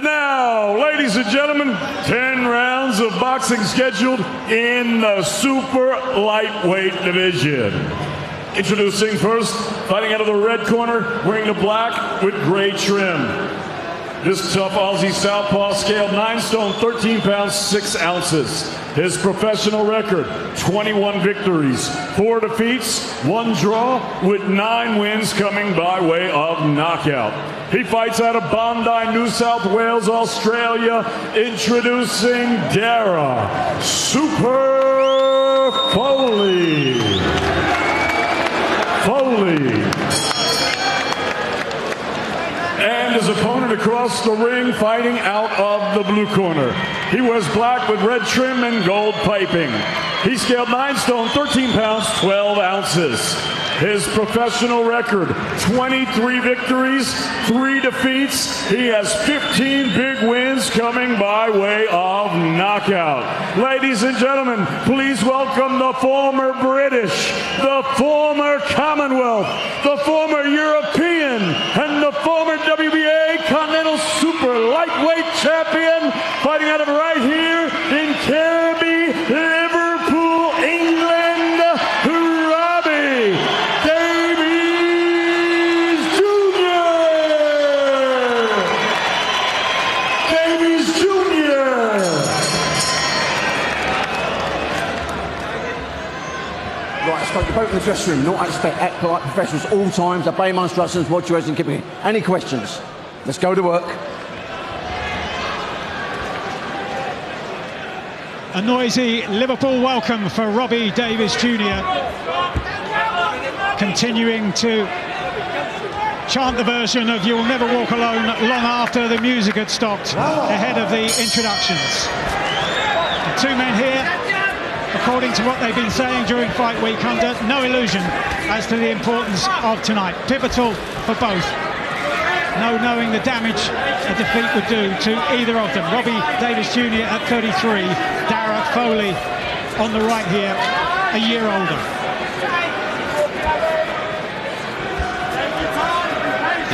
And now, ladies and gentlemen, 10 rounds of boxing scheduled in the super lightweight division. Introducing first, fighting out of the red corner, wearing the black with gray trim. This tough Aussie southpaw scaled 9 stone, 13 pounds, 6 ounces. His professional record, 21 victories, 4 defeats, 1 draw, with 9 wins coming by way of knockout. He fights out of Bondi, New South Wales, Australia. Introducing Darragh Super Foley. And his opponent across the ring, fighting out of the blue corner. He wears black with red trim and gold piping. He scaled 9 stone, 13 pounds, 12 ounces. His professional record, 23 victories, 3 defeats. He has 15 big wins coming by way of knockout. Ladies and gentlemen, please welcome the former British, the former Commonwealth, the former European, and the former WBA Continental Super Lightweight Champion, fighting out of right here in Kirby, Liverpool, England, Robbie Davies Jr. Davies Jr. Right, let's go to both in the dressing room. Not act like professionals all times. Obey my instructions. Watch your heads and keep it. Any questions? Let's go to work. A noisy Liverpool welcome for Robbie Davies Jr. Continuing to chant the version of "You'll Never Walk Alone" long after the music had stopped ahead of the introductions. The 2 men here, according to what they've been saying during fight week, under no illusion as to the importance of tonight. Pivotal for both. No knowing the damage a defeat would do to either of them. Robbie Davies Jr. at 33, Darragh Foley on the right here, a year older.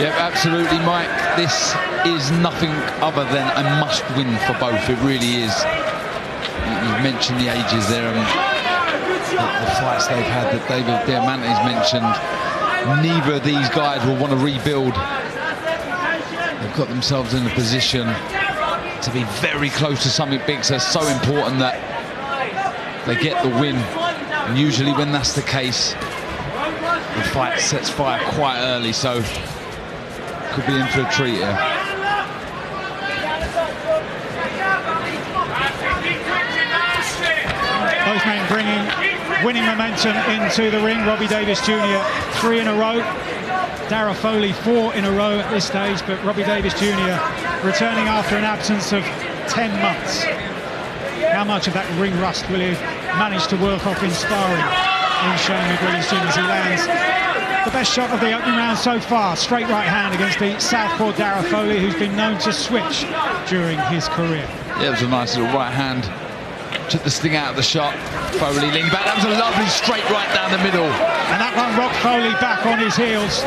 Yep, absolutely, Mike. This is nothing other than a must-win for both. It really is. You've mentioned the ages there, and the fights they've had that David Diamante's mentioned. Neither of these guys will want to rebuild. They've got themselves in a position to be very close to something big, so it's so important that they get the win. And usually when that's the case, the fight sets fire quite early, so could be in for a treat here. Both men bringing winning momentum into the ring. Robbie Davies Jr. 3 in a row. Darragh Foley 4 in a row at this stage, but Robbie Davies Jr. returning after an absence of 10 months. How much of that ring rust will he manage to work off in sparring in Shane McGree as soon as he lands? The best shot of the opening round so far, straight right hand against the southpaw Darragh Foley, who's been known to switch during his career. Yeah, it was a nice little right hand. Took the sting out of the shot. Foley leaning back. That was a lovely straight right down the middle. And that one rocked Foley back on his heels.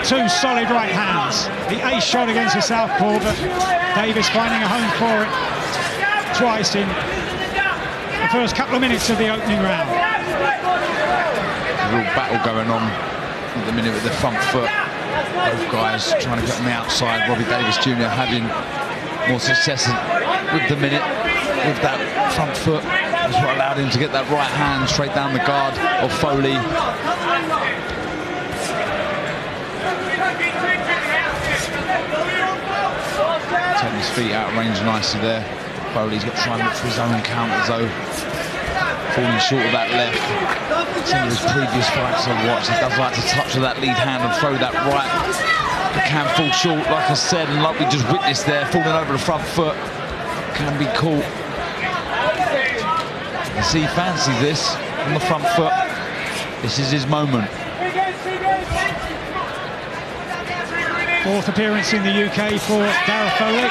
2 solid right hands. The ace shot against the southpaw, but Davies finding a home for it twice in the first couple of minutes of the opening round. A real battle going on at the minute with the front foot. Both guys trying to get on the outside. Robbie Davies Jr. having more success with the minute with that front foot. That's what allowed him to get that right hand straight down the guard of Foley. Taking his feet out of range nicely there. Foley's got to try and look for his own counters though. Falling short of that left. Some of his previous fights I've watched, he does like to touch with that lead hand and throw that right. It can fall short, like I said, and like we just witnessed there, falling over the front foot. Can be caught. You see, he fancies this on the front foot. This is his moment. 4th appearance in the UK for Darragh Foley.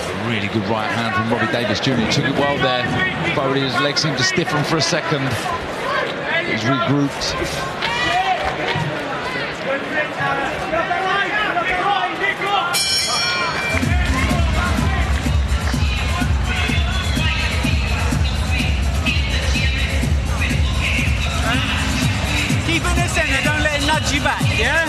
A really good right hand from Robbie Davies Jr. He took it well there. Foley, his legs seemed to stiffen for a second. He's regrouped. nudge you back, yeah?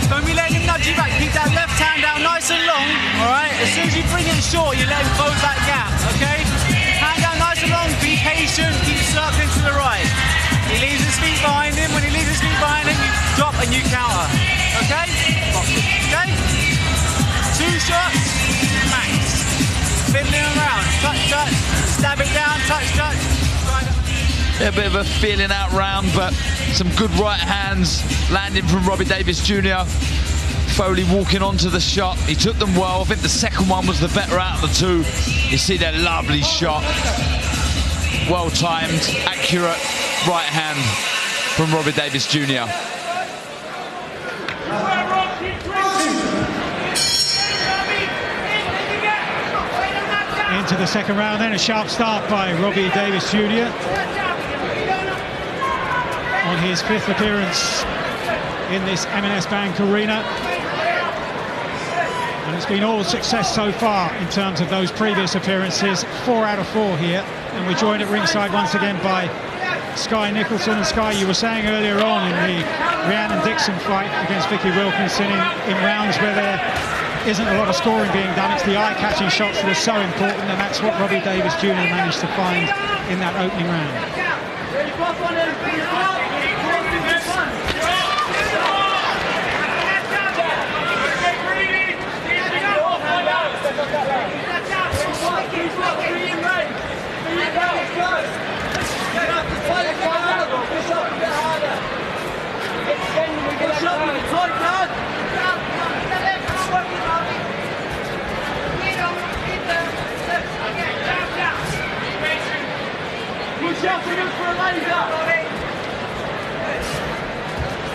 Don't be letting him nudge you back. Keep that left hand down nice and long, all right? As soon as you bring it short, you let him close that gap, okay? Hand down nice and long, be patient, keep circling to the right. He leaves his feet behind him. When he leaves his feet behind him, you drop and you counter, okay? Okay? 2 shots, max. Fiddling around, touch, touch, stab it down, touch, touch. A bit of a feeling out round, but some good right hands landing from Robbie Davies Jr. Foley walking onto the shot. He took them well. I think the second one was the better out of the 2. You see that lovely shot. Well timed, accurate right hand from Robbie Davies Jr. Into the second round then, a sharp start by Robbie Davies Jr. on his 5th appearance in this M&S Bank Arena. And it's been all success so far in terms of those previous appearances. 4 out of 4 here. And we're joined at ringside once again by Sky Nicholson. And Sky, you were saying earlier on in the Rhiannon Dixon fight against Vicky Wilkinson, in rounds where there isn't a lot of scoring being done, it's the eye-catching shots that are so important, and that's what Robbie Davies Jr. managed to find in that opening round.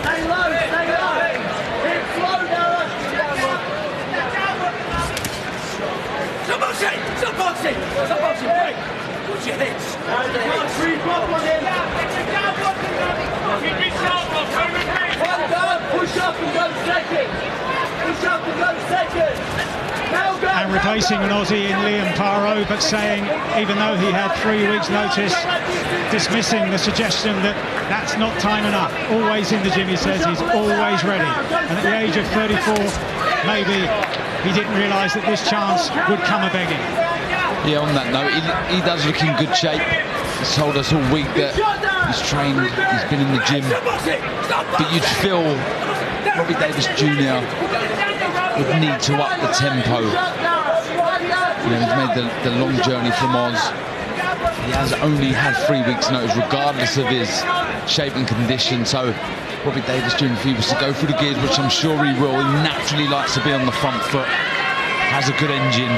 Stay low, stay low. Hit slow, Darragh. Stop boxing! Stop boxing! Stop boxing! Break! Watch your hips. Creep up on him. One down, push up and go second. Push up and go second. And replacing an Aussie in Liam Parot, but saying, even though he had 3 weeks' notice, dismissing the suggestion that that's not time enough. Always in the gym, he says, he's always ready. And at the age of 34, maybe he didn't realise that this chance would come a-begging. Yeah, on that note, he does look in good shape. He's told us all week that he's trained, he's been in the gym. But you'd feel Robbie Davies Jr. would need to up the tempo. You know, he's made the long journey from Oz. He has only had 3 weeks' notice, regardless of his shape and condition. So Robbie Davies Jr., if he was to go through the gears, which I'm sure he will, he naturally likes to be on the front foot, has a good engine.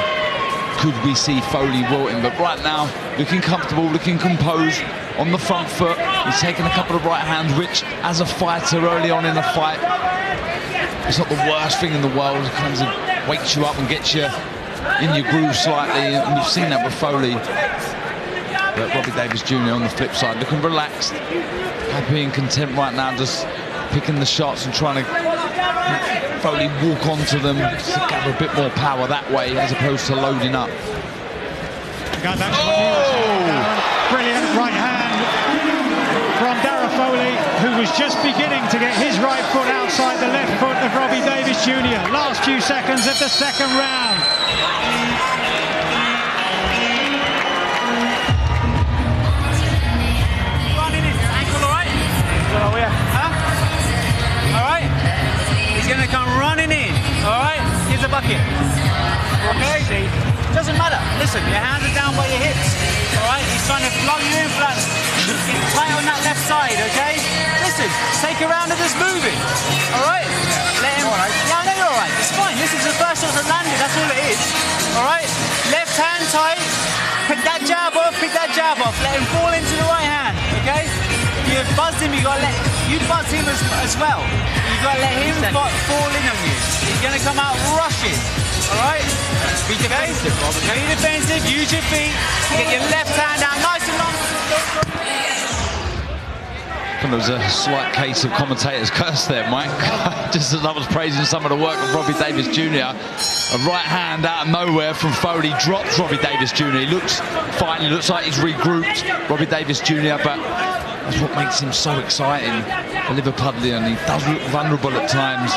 Could we see Foley wilting? But right now, looking comfortable, looking composed on the front foot. He's taken a couple of right hands, which, as a fighter early on in the fight, it's not the worst thing in the world. It comes and wakes you up and gets you in your groove slightly, and we've seen that with Foley. But Robbie Davies Jr. on the flip side, looking relaxed, happy and content right now, just picking the shots and trying to Foley walk onto them to gather a bit more power that way, as opposed to loading up. Brilliant right hand from Darragh Foley, who was just beginning to get his right foot outside the left foot of Robbie Davies Jr. Last few seconds of the second round. Oh, yeah. Huh? All right. He's going to come running in. All right. Here's a bucket. Okay. Doesn't matter. Listen, your hands are down by your hips. All right. He's trying to plug you in flat. Get tight on that left side. Okay. Listen. Take a round of this moving. All right. Let him. All right. Yeah, I know you're all right. It's fine. This is the first shot that landed. That's all it is. All right. Left hand tight. Pick that jab off. Pick that jab off. Let him fall into the right hand. Okay. You've buzzed him, you buzz him as well. You've got to let him fall in on you. He's going to come out rushing. All right? Be defensive, Rob. Be defensive, use your feet, get your left hand out nice and long. There was a slight case of commentator's curse there, Mike. Just as I was praising some of the work of Robbie Davies Jr. A right hand out of nowhere from Foley drops Robbie Davies Jr. He looks fine, he looks like he's regrouped Robbie Davies Jr., but That's what makes him so exciting, the Liverpudlian. He does look vulnerable at times.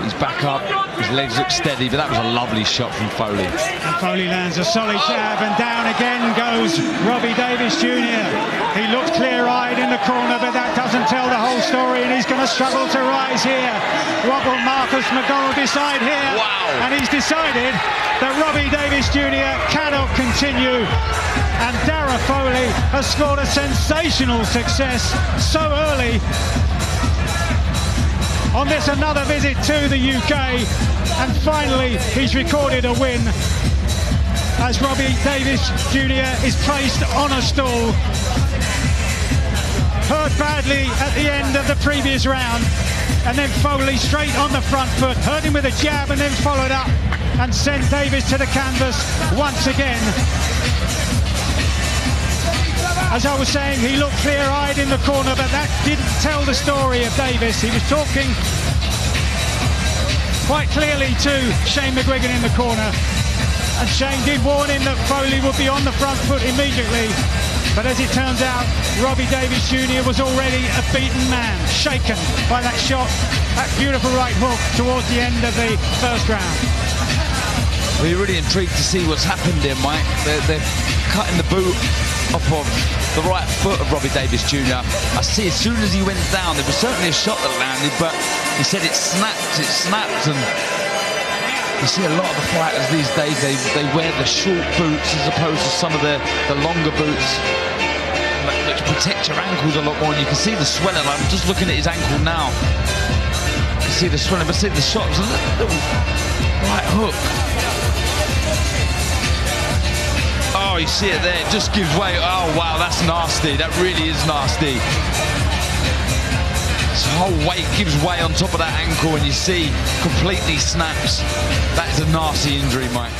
He's back up, his legs look steady, but that was a lovely shot from Foley. And Foley lands a solid jab, and down again goes Robbie Davies Jr. He looked clear-eyed in the corner, but that doesn't tell the whole story, and he's going to struggle to rise here. What will Marcus McDonald decide here? Wow. And he's decided that Robbie Davies Jr. cannot continue, and Darragh Foley has scored a sensational success so early on this another visit to the UK, and finally he's recorded a win as Robbie Davies Jr. is placed on a stool. Hurt badly at the end of the previous round, and then Foley straight on the front foot, hurt him with a jab and then followed up and sent Davies to the canvas once again. As I was saying, he looked clear-eyed in the corner, but that didn't tell the story of Davies. He was talking quite clearly to Shane McGuigan in the corner, and Shane did warn him that Foley would be on the front foot immediately. But as it turns out, Robbie Davies Jr. was already a beaten man, shaken by that shot, that beautiful right hook towards the end of the first round. We're really intrigued to see what's happened here, Mike. They're cutting the boot off of the right foot of Robbie Davies Jr. I see as soon as he went down, there was certainly a shot that landed, but he said it snapped, and you see a lot of the fighters these days, they wear the short boots as opposed to some of the longer boots, which protect your ankles a lot more, and you can see the swelling. I'm just looking at his ankle now. You can see the swelling, but see the shot was a little right hook. Oh, you see it there, it just gives way. Oh, wow, that's nasty. That really is nasty. His whole weight gives way on top of that ankle, and you see completely snaps. That is a nasty injury, Mike.